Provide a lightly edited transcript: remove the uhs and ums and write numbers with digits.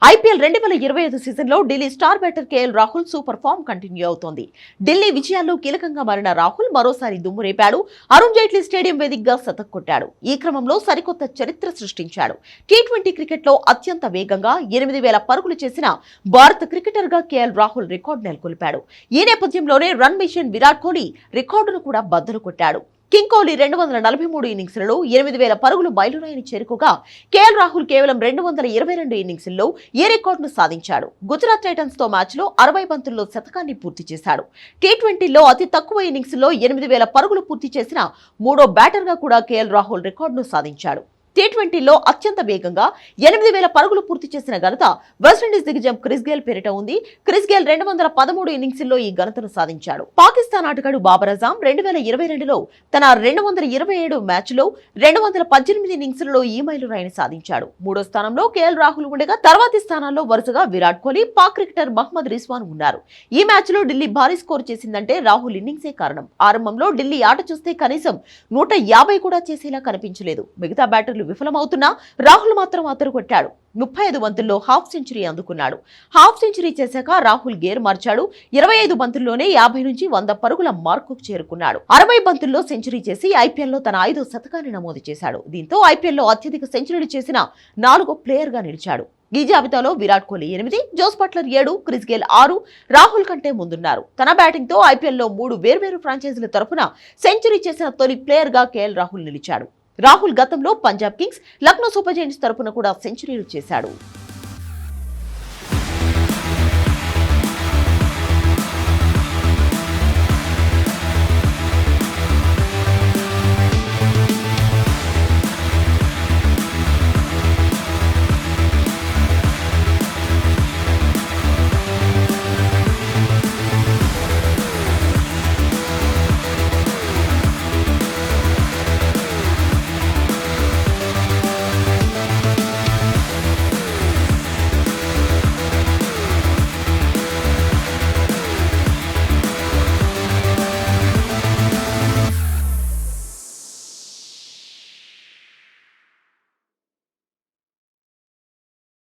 IPL 2025 సీజన్లో Delhi star batter KL Rahul super form continue అవుతోంది. ఢిల్లీ విజయాల్లో కీలకంగా మారిన రాహుల్ మరోసారి దుమ్ము రేపాడు. అరుణ్ జైట్లీ స్టేడియం వేదికగా శతక్ కొట్టాడు. ఈ క్రమంలో సరికొత్త చరిత్ర సృష్టించాడు. టీ20 క్రికెట్లో అత్యంత వేగంగా 8,000 పరుగులు చేసిన భారత క్రికెటర్గా కేఎల్ రాహుల్ రికార్డు నెలకొల్పాడు. ఈ నేపథ్యంలోనే రన్ మిషన్ విరాట్ కోహ్లీ రికార్డును కూడా బద్దలు కొట్టాడు. కింగ్ కోహ్లీ 243 ఇన్నింగ్స్లలో 8,000 పరుగులు మైలురాయిని చేరుకోగా కేఎల్ రాహుల్ కేవలం 222 ఇన్నింగ్స్ల్లో ఈ రికార్డును సాధించాడు. గుజరాత్ టైటన్స్ తో మ్యాచ్లో 60 బంతుల్లో శతకాన్ని పూర్తి చేశాడు. టీ20లో అతి తక్కువ ఇన్నింగ్స్లో 8,000 పరుగులు పూర్తి చేసిన మూడో బ్యాటర్గా కూడా కేఎల్ రాహుల్ రికార్డును సాధించాడు. టీ20లో అత్యంత వేగంగా 8,000 పరుగులు పూర్తి చేసిన ఘనత వెస్టిండీస్ దిగ్గజం క్రిస్ గేల్ పేరిట ఉంది. క్రిస్ గేల్ 213 ఇన్నింగ్స్ల్లో ఈ ఘనతను సాధించాడు. పాకిస్తాన్ ఆటగాడు బాబర్ అజాం 2022లో తన 227 మ్యాచ్లో 218 ఇన్నింగ్స్లలో ఈ మైలురాయిని సాధించాడు. మూడో స్థానంలో కేఎల్ రాహుల్ ఉండగా తర్వాతి స్థానాల్లో వరుసగా విరాట్ కోహ్లీ, పాక్ క్రికెటర్ మహ్మద్ రిజ్వాన్ ఉన్నారు. ఈ మ్యాచ్లో ఢిల్లీ భారీ స్కోర్ చేసిందంటే రాహుల్ ఇన్నింగ్సే కారణం. ఆరంభంలో ఢిల్లీ ఆట చూస్తే కనీసం 150 కూడా చేసేలా కనిపించలేదు. మిగతా బ్యాటర్లు విఫలమవుతున్నా రాహుల్ మాత్రం అతరు కొట్టాడు. 35 బంతుల్లో హాఫ్ సెంచరీ అందుకున్నాడు. హాఫ్ సెంచరీ చేశాక రాహుల్ గేర్ మార్చాడు. 25 బంతుల్లోనే 50 నుంచి 100 పరుగుల మార్కుకు చేరుకున్నాడు. 60 బంతుల్లో సెంచరీ చేసి ఐపీఎల్లో తన 5వ శతకాన్ని నమోదు చేశాడు. దీంతో ఐపీఎల్లో అత్యధిక సెంచరీలు చేసిన 4వ ప్లేయర్ గా నిలిచాడు. ఈ జాబితాలో Virat Kohli 8, Jos Buttler 7, Chris Gayle 6 Rahul కంటే ముందున్నారు. తన బ్యాటింగ్ తో ఐపీఎల్లో 3 వేర్వేరు ఫ్రాంచైజీల తరఫున సెంచరీ చేసిన తొలి ప్లేయర్ గా కేఎల్ రాహుల్ నిలిచాడు. రాహుల్ గతంలో Punjab Kings, Lucknow super Giants తరపున కూడా సెంచరీలు చేశాడు.